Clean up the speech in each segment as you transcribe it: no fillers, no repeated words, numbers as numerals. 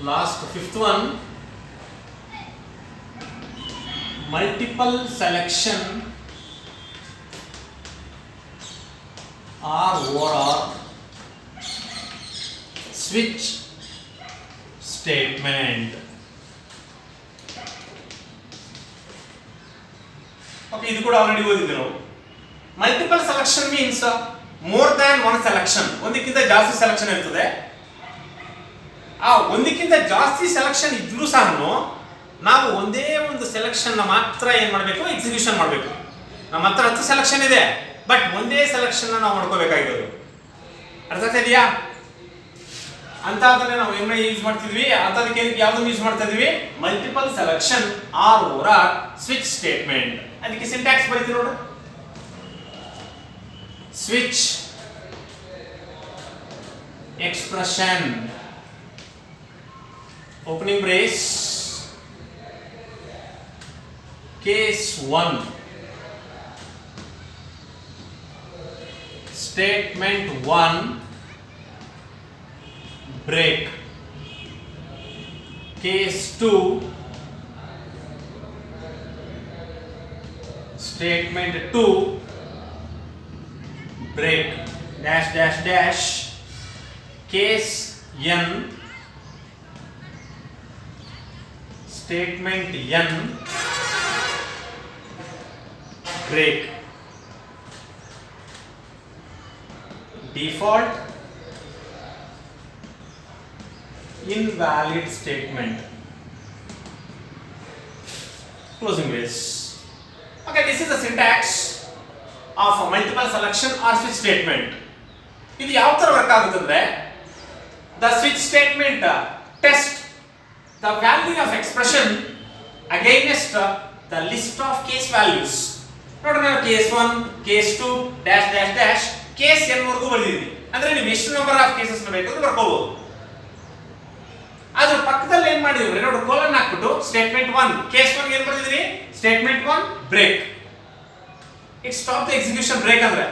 Last fifth one, multiple selection or switch statement. Okay, ಇದು ಕೂಡ already ಓದಿದ್ವಿ ನಾವು. Multiple selection means more than one selection, ಒಂದಕ್ಕಿಂತ ಜಾಸ್ತಿ selection ಇರ್ತದೆ. ಆ ಒಂದಕ್ಕಿಂತ ಜಾಸ್ತಿ ಸೆಲೆಕ್ಷನ್ ಇದ್ರೂ ಸಹ ನಾವು ಒಂದೇ ಒಂದು ಸೆಲೆಕ್ಷನ್ ಮಾತ್ರ ಏನ್ ಮಾಡಬೇಕು, ಎಕ್ಸಿಕ್ಯೂಷನ್ ಮಾಡಬೇಕು. ನಮ್ಮ ಹತ್ರ 10 ಸೆಲೆಕ್ಷನ್ ಇದೆ, ಬಟ್ ಒಂದೇ ಸೆಲೆಕ್ಷನ್ ನಾವು ಮಾಡ್ಕೋಬೇಕಾಗಿರೋದು. ಅರ್ಥ ಆಗ್ತಿದೆಯಾ? ಅಂತ ಅದನ್ನೇ ನಾವು ಏನ ಯೂಸ್ ಮಾಡ್ತಿದ್ವಿ, ಅದಕ್ಕೆ ಯಾವ್ದನ್ನ ಯೂಸ್ ಮಾಡ್ತಾ ಇದೀವಿ, multiple selection or switch statement. ಅದಕ್ಕೆ ಸಿಂಟ್ಯಾಕ್ಸ್ ಬರೀತೀವಿ ನೋಡು. Switch expression, opening brace, case 1, statement 1, break, case 2, statement 2, break, dash dash dash, case n, statement n, break, default invalid statement, closing brace. Okay, this is the syntax of a multiple selection or switch statement. ಇದು ಯಾವ ತರ work ಆಗುತ್ತೆ ಅಂದ್ರೆ, the switch statement test the value of expression against the list of case values. ನೋಡ್ರಿ, ನಾವು case 1, case 2 dash dash dash case n ವರೆಗೂ ಬರೆದಿದ್ದೀವಿ. ಅಂದ್ರೆ ನೀವು ಎಷ್ಟು ನಂಬರ್ ಆಫ್ ಕೇಸಸ್ ಬೇಕಾದ್ರೂ ಬರ್ಕೋಬಹುದು. ಅದ್ರ ಪಕ್ಕದಲ್ಲಿ ಏನ್ ಮಾಡಿದ್ವಿ ನೋಡಿ, ಕೋಲನ್ ಹಾಕ್ಬಿಟ್ಟು ಸ್ಟೇಟ್ಮೆಂಟ್ 1 ಕೇಸ್ 1 ಏನ್ ಬರೆದಿದ್ದೀವಿ, statement 1 break. It stop the execution. Break ಅಂದ್ರೆ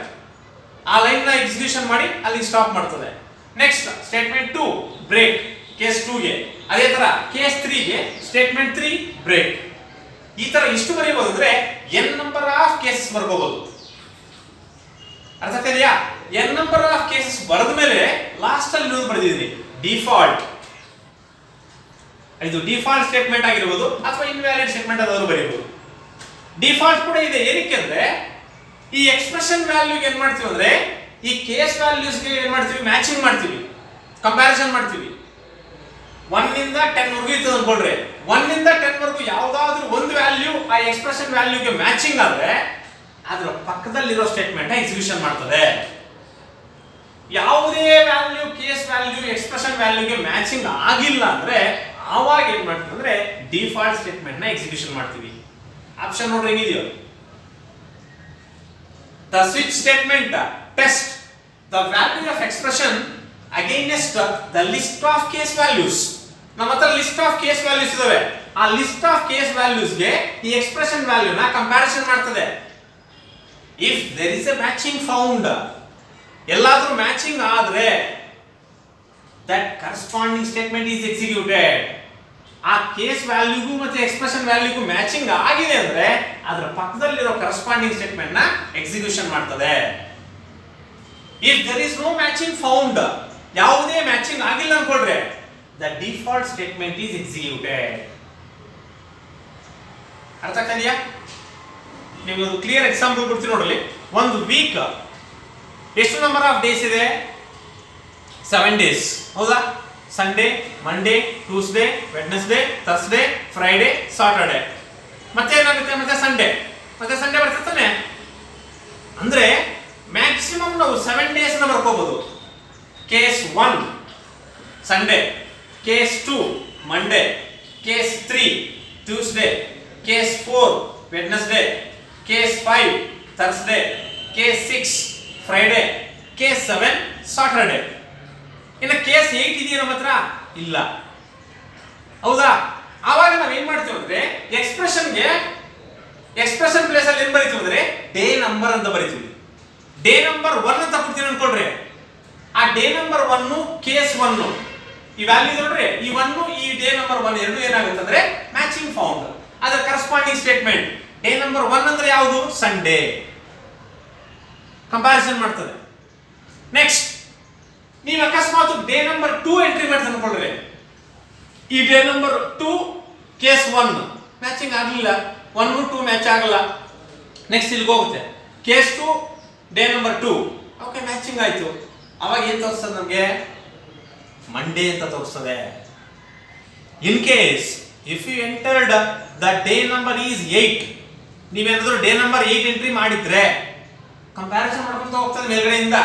ಆ ಲೈನ್ ನ ಎಕ್ಸಿಕ್ಯೂಷನ್ ಮಾಡಿ ಅಲ್ಲಿ ಸ್ಟಾಪ್ ಮಾಡ್ತದೆ. ನೆಕ್ಸ್ಟ್ ಸ್ಟೇಟ್ಮೆಂಟ್ 2 ಬ್ರೇಕ್ ಕೇಸ್ 2 ಗೆ. ಅದೇ ತರ ಕೇಸ್ 3 ಗೆ ಸ್ಟೇಟ್ಮೆಂಟ್ 3 ಬ್ರೇಕ್. ಈ ತರ ಎಷ್ಟು ಬರೆಯಬಹುದು ಅಂದ್ರೆ n ನಂಬರ್ ಆಫ್ ಕೇಸಸ್ ಬರ್ಕೋಬಹುದು. ಅರ್ಥ ಆಗ್ತಿದೆಯಾ? n ನಂಬರ್ ಆಫ್ ಕೇಸಸ್ ಬರೆದ ಮೇಲೆ ಲಾಸ್ಟ್ ಅಲ್ಲಿ ಇನ್ನೊಂದು ಬರೆದಿದ್ದೀನಿ, ಡಿಫಾಲ್ಟ್. ಇದು ಡಿಫಾಲ್ಟ್ ಸ್ಟೇಟ್ಮೆಂಟ್ ಆಗಿರಬಹುದು ಅಥವಾ ಇನ್ವ್ಯಾಲಿಡ್ ಸ್ಟೇಟ್ಮೆಂಟ್ ಆದರೂ ಬರೆಯಬಹುದು. ಡಿಫಾಲ್ಟ್ ಕೂಡ ಇದೆ. ಏನಕ್ಕೆ ಅಂದ್ರೆ ಈ ಎಕ್ಸ್ಪ್ರೆಷನ್ ವ್ಯಾಲ್ಯೂಗೆ ಏನ್ ಮಾಡ್ತೀವಿ ಅಂದ್ರೆ ಈ ಕೇಸ್ ವ್ಯಾಲ್ಯೂಸ್ ಗೆ ಏನ್ ಮಾಡ್ತೀವಿ, ಮ್ಯಾಚಿಂಗ್ ಮಾಡ್ತೀವಿ, ಕಂಪ್ಯಾರಿಸನ್ ಮಾಡ್ತೀವಿ. 1 ನಿಂದ 10 ವರೆಗೂ ಇರ್ತದೆ ಅನ್ಕೊಳ್ರಿ. 1 ನಿಂದ 10 ವರೆಗೂ ಯಾವ್ದಾದ್ರೂ ಒಂದು ವ್ಯಾಲ್ಯೂ ಆ ಎಕ್ಸ್ಪ್ರೆಷನ್ ವ್ಯಾಲ್ಯೂಗೆ ಮ್ಯಾಚಿಂಗ್ ಆದ್ರೆ ಅದರ ಪಕ್ಕದಲ್ಲಿರೋ ಸ್ಟೇಟ್ಮೆಂಟ್ ಎಕ್ಸಿಕ್ಯೂಷನ್ ಮಾಡ್ತದೆ. ಯಾವುದೇ ವ್ಯಾಲ್ಯೂ ಕೇಸ್ ವ್ಯಾಲ್ಯೂ ಎಕ್ಸ್ಪ್ರೆಷನ್ ವ್ಯಾಲ್ಯೂಗೆ ಮ್ಯಾಚಿಂಗ್ ಆಗಿಲ್ಲ ಅಂದ್ರೆ ಆವಾಗ ಏನ್ ಮಾಡ್ತೀವಿ ಅಂದ್ರೆ ಡಿಫಾಲ್ಟ್ ಸ್ಟೇಟ್ಮೆಂಟ್ ನ ಎಕ್ಸಿಕ್ಯೂಷನ್ ಮಾಡ್ತೀವಿ. ಆಪ್ಷನ್ ನೋಡ್ರಿ ಹೆಂಗಿದೆಯೋ. The switch statement test the value of expression against the list of case values. ನಮ್ಮ ಹತ್ರ ಲಿಸ್ಟ್ ಆಫ್ ಕೇಸ್ ವ್ಯಾಲ್ಯೂಸ್ ಇದಾವೆ. ಆ ಲಿಸ್ಟ್ ಆಫ್ ಕೇಸ್ ವ್ಯಾಲ್ಯೂಸ್ ಗೆ ಈ ಎಕ್ಸ್ಪ್ರೆಷನ್ ವ್ಯಾಲ್ಯೂ ನ ಕಂಪ್ಯಾರಿಸನ್ ಮಾಡ್ತದೆ. If there is a matching found, ಎಲ್ಲಾದ್ರೂ matching ಆದ್ರೆ that corresponding statement is executed. ಆ ಕೇಸ್ ವ್ಯಾಲ್ಯೂಗೂ ಮತ್ತೆ ಎಕ್ಸ್ಪ್ರೆಷನ್ ವ್ಯಾಲ್ಯೂಗೂ ಮ್ಯಾಚಿಂಗ್ ಆಗಿದೆ ಅಂದ್ರೆ ಅದರ ಪಕ್ಕದಲ್ಲಿರೋ ಕರೆಸ್ಪಾಂಡಿಂಗ್ ಸ್ಟೇಟ್ಮೆಂಟ್ ನ ಎಕ್ಸಿಕ್ಯೂಷನ್ ಮಾಡ್ತದೆ. If there is no matching found, ಯಾವುದೇ ಮ್ಯಾಚಿಂಗ್ ಆಗಿಲ್ಲ ಅನ್ಕೊಳ್ರಿ, the default statement is executed. ಅರ್ಥ ಆಗ್ತಿದೆಯಾ? ನಿಮಗೆ ಒಂದು ಕ್ಲಿಯರ್ ಎಕ್ಸಾಂಪಲ್ ಕೊಡ್ತೀನಿ ನೋಡಲಿ. ಒಂದು ವೀಕ್ ಎಷ್ಟು ನಂಬರ್ ಆಫ್ ಡೇಸ್ ಇದೆ? 7 ಡೇಸ್. ಹೌದಾ? Sunday, Monday, Tuesday, Wednesday, Thursday, Friday, Saturday. ಮತ್ತೆ ಏನಾಗುತ್ತೆ, ಮತ್ತೆ ಸಂಡೇ ಬರ್ತಿರ್ತಾನೆ. ಅಂದ್ರೆ ಮ್ಯಾಕ್ಸಿಮಮ್ ನಾವು 7 ಡೇಸ್ ನ ಬರ್ಕೋಬಹುದು. Case 1 Sunday, case 2 Monday, case 3 Tuesday, case 4 Wednesday, case 5 Thursday, case 6 Friday, case 7 Saturday. ಇನ್ನು ಕೇಸ್ 8 ಇದೆಯಾ ನಮ್ಮ ಹತ್ರ? ಇಲ್ಲ. ಹೌದಾ? ಆವಾಗ ನಾವು ಏನ್ ಮಾಡ್ತೀವಿ ಅಂದ್ರೆ ಎಕ್ಸ್ಪ್ರೆಷನ್ ಪ್ಲೇಸ್ ಅಲ್ಲಿ ಏನ್ ಬರೀತೀವಿ ಅಂದ್ರೆ ಡೇ ನಂಬರ್ ಅಂತ ಬರೀತೀವಿ. ಡೇ ನಂಬರ್ 1 ಅಂತ ಕೊಡ್ತೀನಿ ಅನ್ಕೊಳ್ರಿ. ಆ ಡೇ ನಂಬರ್ 1 ಕೇಸ್ 1 ಈ ವ್ಯಾಲ್ಯೂ ನೋಡ್ರಿ ಈ 1 ಈ ಡೇ ನಂಬರ್ 1 ಎರಡು ಏನಾಗುತ್ತೆ ಅಂದ್ರೆ ಮ್ಯಾಚಿಂಗ್ ಫೌಂಡ್. ಅದರ ಕರೆಸ್ಪಾಂಡಿಂಗ್ ಸ್ಟೇಟ್ಮೆಂಟ್ ಡೇ ನಂಬರ್ 1 ಅಂದ್ರೆ ಯಾವುದು ಸಂಡೇ ಕಂಪ್ಯಾರಿಸನ್ ಮಾಡ್ತದೆ. ನೆಕ್ಸ್ಟ್ ನೀವು ಅಕಸ್ಮಾತ್ ಡೇ ನಂಬರ್ 2 ಎಂಟ್ರಿ ಮಾಡ್ತಾ ಅನ್ಕೊಳ್ಳ್ರಿ, ಈ ಡೇ ನಂಬರ್ 2 ಕೇಸ್ 1 ಮ್ಯಾಚಿಂಗ್ ಆಗಲಿಲ್ಲ, 1 2 ಮ್ಯಾಚ್ ಆಗಲ್ಲ. ನೆಕ್ಸ್ಟ್ ಇಲ್ಲಿಗೆ ಹೋಗುತ್ತೆ case 2 day number 2 okay matching ಆಯ್ತು. ಅವಾಗ ಏನ್ ತೋರಿಸ್ತದೆ ನಮಗೆ ಮಂಡೇ ಅಂತ ತೋರಿಸ್ತದೆ. In case if you entered the day number is 8, ನೀವೇನಾದ್ರೂ ಡೇ ನಂಬರ್ 8 ಎಂಟ್ರಿ ಮಾಡಿದ್ರೆ ಕಂಪ್ಯಾರಿಸನ್ ಮಾಡ್ಕೊಂತ ಹೋಗ್ತದೆ ಮೇಲ್ಗಡೆಯಿಂದ.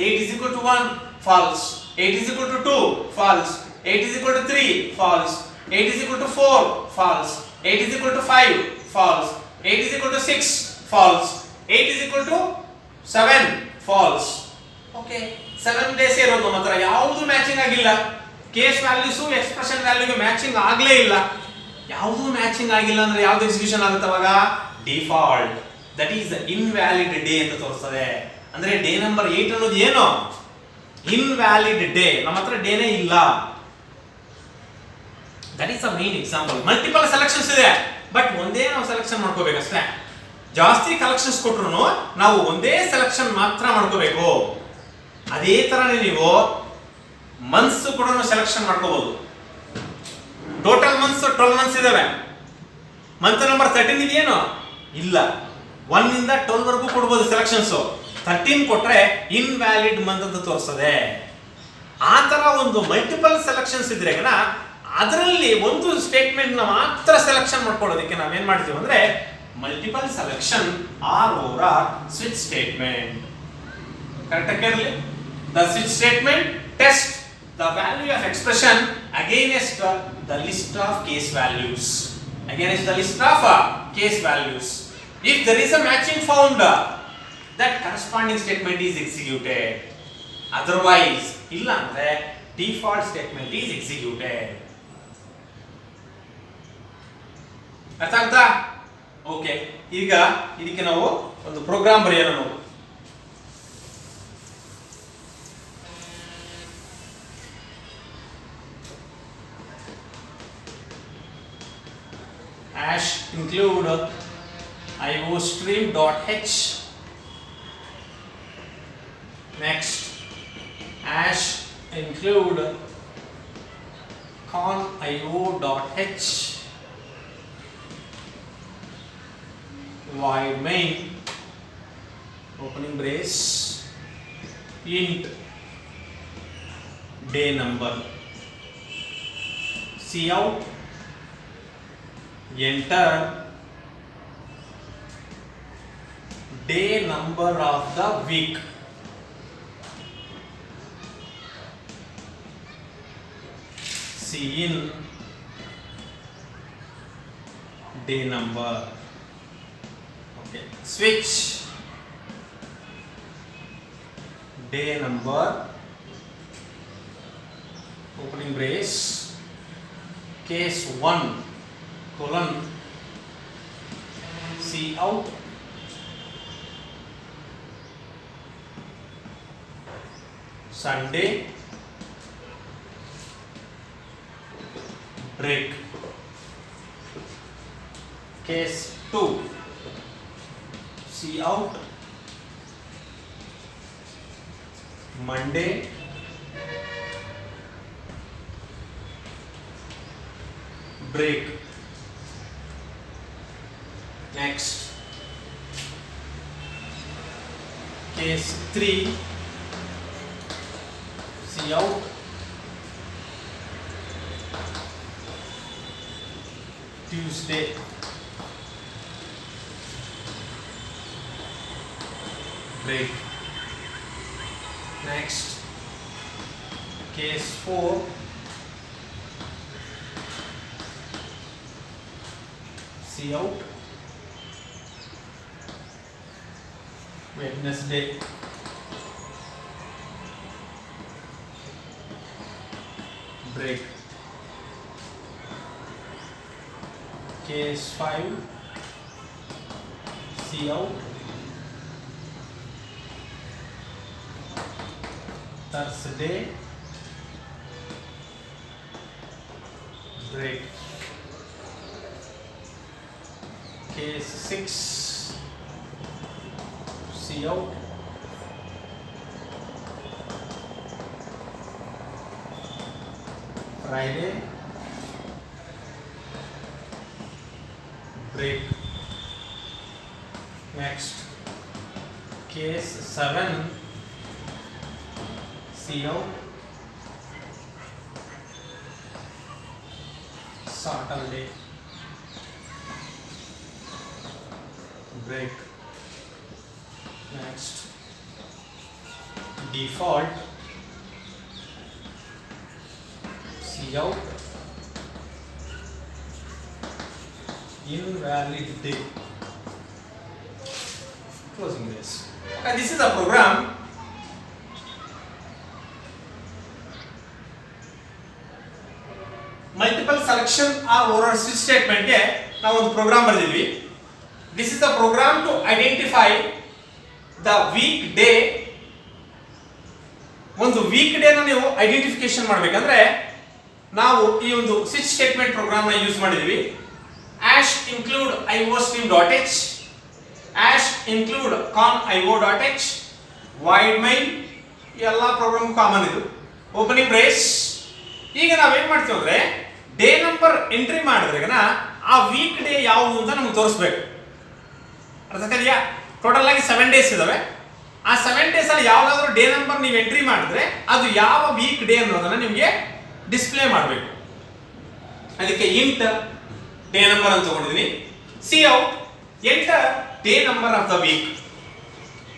8 is equal to 1 false, 8 is equal to 2 false, 8 is equal to 3 false, 8 is equal to 4 false, 8 is equal to 5 false, 8 is equal to 6 false, 8 is equal to 7 false. Okay 7 days ಇರೋದು ನಮ್ಮ ಹತ್ರ ಯಾವುದು matching ಆಗಿಲ್ಲ. Case values expression ವ್ಯಾಲ್ಯೂಗೆ matching ಆಗಲೇ ಇಲ್ಲ. ಯಾವುದು matching ಆಗಿಲ್ಲ ಅಂದ್ರೆ ಯಾವ್ದು ಎಕ್ಸಿಕ್ಯೂಷನ್ ಆಗುತ್ತೆ ಅವಾಗ default, that is invalid day ಅಂತ ತೋರಿಸ್ತದೆ. ಅಂದ್ರೆ ಡೇ ನಂಬರ್ 8 ಅನ್ನೋದು ಏನು ಇನ್ವ್ಯಾಲಿಡ್ ಡೇ, ನಮ್ಮ ಹತ್ರ ಡೇನೇ ಇಲ್ಲ. That is a main example. Multiple selections ಇದೆ ಬಟ್ ಒಂದೇ ನಾವು ಸೆಲೆಕ್ಷನ್ ಮಾಡ್ಕೋಬೇಕಷ್ಟೇ. ಜಾಸ್ತಿ ಕಲೆಕ್ಷನ್ಸ್ ಕೊಟ್ರು ನಾವು ಒಂದೇ ಸೆಲೆಕ್ಷನ್ ಮಾತ್ರ ಮಾಡ್ಕೋಬೇಕು. ಅದೇ ತರನೇ ನೀವು ಮಂತ್ಸ್ ಕೂಡ ಸೆಲೆಕ್ಷನ್ ಮಾಡ್ಕೋಬಹುದು. ಟೋಟಲ್ ಮಂತ್ಸ್ 12 ಮಂತ್ಸ್ ಇದಾವೆ. ಮಂತ್ ನಂಬರ್ 13 ಇದೆಯೇನು ಇಲ್ಲ, 1 ಇಂದ 12 ವರೆಗೂ ಕೊಡಬಹುದು ಸೆಲೆಕ್ಷನ್ಸ್. 13 ಕೊಟ್ರೆ ಇನ್ವ್ಯಾಲಿಡ್ ಮಂತ್ ಅಂತ ತೋರಿಸ್ತದೆ. ಆ ತರ ಒಂದು ಮಲ್ಟಿಪಲ್ ಸೆಲೆಕ್ಷನ್ಸ್ ಇದ್ರೆ ಅದರಲ್ಲಿ ಒಂದು ಸ್ಟೇಟ್ಮೆಂಟ್ ನ ಮಾತ್ರ ಸೆಲೆಕ್ಷನ್ ಮಾಡ್ಕೊಳ್ಳೋದಕ್ಕೆ ನಾವೇನ್ ಮಾಡ್ತೀವಿ ಅಂದ್ರೆ multiple selection or over switch statement. Correct ಆಗಿರಲಿ. The switch statement test the value of expression against the list of case values, against the list of case values. If there is a matching found, that corresponding statement is executed. Otherwise illa andre default statement is executed. ಅರ್ಥ ಆಗ್ತಾ? Okay, ಈಗ ಇದಕ್ಕೆ ನಾವು ಒಂದು program ಬರೆಯೋಣ. ನಾವು hash include iostream.h. next hash include conio.h, void main opening brace int day number, cout enter day number of the week, cin day number. Okay, switch day number opening brace case 1 colon cout Sunday break case 2 cout Monday break. Next case 3 cout Tuesday break. Next case 4 cout Wednesday break. Case 5 cout Thursday break. Case 6, see out. Friday, break. Next, case 7, see out. Saturday, break. Next, default, see out. Invalid day. Closing this. And this is a program. Multiple selection or order switch statement ಗೆ ನಾವು ಒಂದು program ಬರೆದಿದ್ವಿ. This is the program to identify the weekday. ಒಂದು weekday ನ ನೀವು identification ಮಾಡಬೇಕಂದ್ರೆ ನಾವು ಈ ಒಂದು ಸ್ವಿಚ್ ಸ್ಟೇಟ್ಮೆಂಟ್ ಪ್ರೋಗ್ರಾಮ್ ನ ಯೂಸ್ ಮಾಡಿದ್ವಿ. ash include iostream.h, ash include con.io.h, void main ಎಲ್ಲ ಪ್ರೋಗ್ರಾಮ್ ಕಾಮನ್ ಇದು. Opening brace. ಈಗ ನಾವು ಏನು ಮಾಡ್ತೀವಿ ಅಂದ್ರೆ ಡೇ ನಂಬರ್ ಎಂಟ್ರಿ ಮಾಡಿದ್ರೆಗನ ಆ ವೀಕ್ ಡೇ ಯಾವುದು ಅಂತ ನಮಗೆ ತೋರಿಸ್ಬೇಕು. ಅರ್ಥ ಆಗ್ತಿದೆಯಾ? ಟೋಟಲ್ ಆಗಿ 7 ಡೇಸ್ ಇದಾವೆ. ಆ 7 ಡೇಸ್ ಅಲ್ಲಿ ಯಾವ್ದಾದ್ರು ಡೇ ನಂಬರ್ ನೀವು ಎಂಟ್ರಿ ಮಾಡಿದ್ರೆ ಅದು ಯಾವ ವೀಕ್ ಡೇ ಅನ್ನೋದನ್ನ ನಿಮಗೆ ಡಿಸ್ಪ್ಲೇ ಮಾಡಬೇಕು. ಅದಕ್ಕೆ ಇಂಟ್ ಡೇ ನಂಬರ್ ಅಂತ ತಗೊಂಡಿದ್ದೀನಿ. C out enter day number of the week.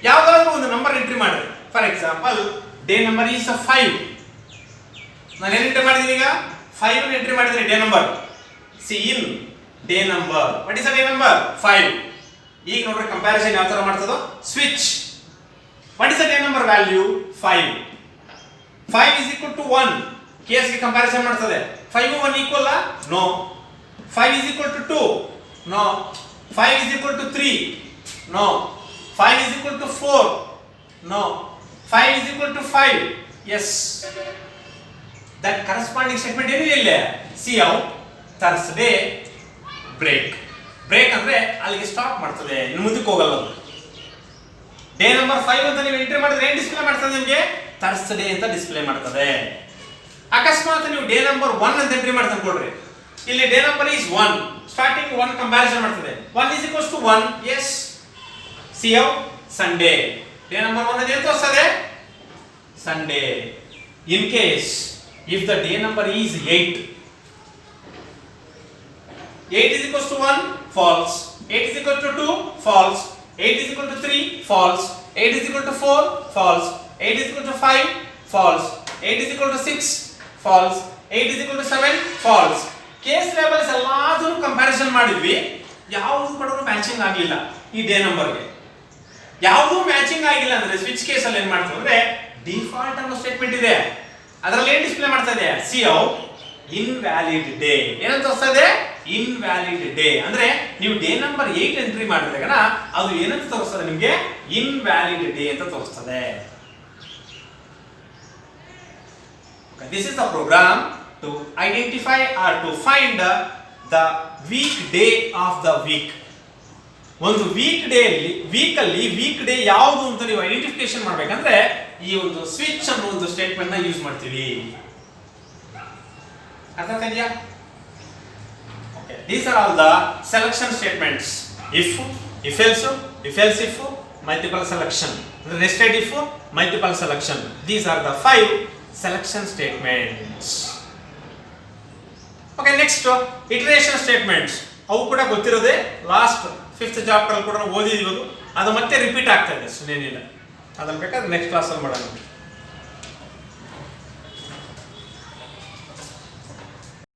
ಯಾವ್ದಾದ್ರು ಒಂದು ನಂಬರ್ ಎಂಟ್ರಿ ಮಾಡಿದ್ರೆ, for example day number is 5. ನಾನು ಏನು ಎಂಟ್ರಿ ಮಾಡಿದ್ದೀನಿ ಈಗ? 5 ಅನ್ನು ಎಂಟ್ರಿ ಮಾಡಿದ್ದೀನಿ day number. See in day number. What is the day number? 5. ಈಗ ನೋಡ್ರಿ ಕಂಪ್ಯಾರಿಸನ್ ಯಾವ ತರ ಮಾಡ್ತದೋ. Switch. What is the day number value? 5. 5 is equal to 1. Case ಗೆ ಕಂಪ್ಯಾರಿಸನ್ ಮಾಡ್ತದೆ. 5 1 ಈಕ್ವಲ್ ಆ? No. 5 is equal to 2. No. 5 is equal to 3. No. 5 is equal to 4. No. 5 is equal to 5. Yes. That corresponding statement ಏನು ಇಲ್ಲ? See out. Thursday, break. Break ಅಂದ್ರೆ ಅಲ್ಲಿಗೆ stop ಮಾಡ್ತದೆ, ಇನ್ನು ಮುಂದಕ್ಕೆ ಹೋಗಲ್ಲ ಅದು. ಡೇ ನಂಬರ್ 5 ಅಂತ ನೀವು ಎಂಟ್ರಿ ಮಾಡಿದ್ರೆ ಏನು ಡಿಸ್ಪ್ಲೇ ಮಾಡ್ತದೆ ನಿಮಗೆ? ಥರ್ಸ್ಡೇ ಅಂತ ಡಿಸ್ಪ್ಲೇ ಮಾಡ್ತದೆ. ಅಕಸ್ಮಾತ್ ನೀವು ಡೇ ನಂಬರ್ 1 ಅಂತ ಎಂಟ್ರಿ ಮಾಡ್ತಾ ಅನ್ಕೊಳ್ರಿ, ಇಲ್ಲಿ day number is 1, starting 1 comparison ಮಾಡ್ತದೆ. 1 is equals to 1. yes. see out Sunday. Day number 1 ಅದೇ ತೋರಿಸ್ತದೆ Sunday. In case if the day number is 8, 8 is equals to 1, false. 8 is equal to 2, false. 8 is equal to 3, false. 8 is equal to 4, false. 8 is equal to 5, false. 8 is equal to 6, false. 8 is equal to 7, false. Case labels ಎಲ್ಲಾದರೂ comparison ಮಾಡಿದ್ವಿ, ಯಾವುದು ಕೂಡ matching ಆಗಲಿಲ್ಲ ಈ day ನಂಬರ್ಗೆ. ಯಾವುದು matching ಆಗಿಲ್ಲ ಅಂದ್ರೆ ಸ್ವಿಚ್ ಕೇಸ್ ಅಲ್ಲಿ ಏನು ಮಾಡ್ತೀವಿ ಅಂದ್ರೆ ಡಿಫಾಲ್ಟ್ ಅನ್ನೋ ಸ್ಟೇಟ್ಮೆಂಟ್ ಇದೆ, ಅದರಲ್ಲಿ ಏನು ಡಿಸ್ಪ್ಲೇ ಮಾಡ್ತಾ ಇದೆ? C out invalid day. ಏನಂತ ತೋರಿಸ್ತಾ ಇದೆ? Invalid day. ಅಂದ್ರೆ ನೀವು ಡೇ ನಂಬರ್ 8 ಎಂಟ್ರಿ ಮಾಡಿದಾಗ ಅದು ಏನಂತ ತೋರಿಸ್ತದೆ ನಿಮಗೆ? ಇನ್ವ್ಯಾಲಿಡ್ ಡೇ ಅಂತ ತೋರಿಸ್ತದೆ. This is the program to identify or to find the weekday of the week. ಒಂದು ವೀಕ್ ಡೇ ಅಲ್ಲಿ ವೀಕ್ ಡೇ ಯಾವುದು ಅಂತ ನೀವು ಐಡೆಂಟಿಫಿಕೇಶನ್ ಮಾಡಬೇಕಂದ್ರೆ ಈ ಒಂದು ಸ್ವಿಚ್ ಅನ್ನೋ ಒಂದು ಸ್ಟೇಟ್ಮೆಂಟ್ ನ ಯೂಸ್ ಮಾಡ್ತೀವಿ. ಅರ್ಥ ಆಗ್ತಿದೆಯಾ? Okay, these are all the selection statements. if else if, multiple selection, nested if, multiple selection. These are the 5 selection statements. Okay, next iteration statements. ಅವು ಕೂಡ ಗೊತ್ತಿರೋದೇ, ಲಾಸ್ಟ್ 5th ಚಾಪ್ಟರ್ ಕೂಡ ಓದಿದೀವಿ. ಅದು ಮತ್ತೆ ರಿಪೀಟ್ ಆಗ್ತಾ ಇದೆ, ಸುಮ್ಮನೇನಿಲ್ಲ. ಅದನ್ನ ಬೇಕಾದ್ರೆ ನೆಕ್ಸ್ಟ್ ಕ್ಲಾಸಲ್ಲಿ ಮಾಡೋಣ.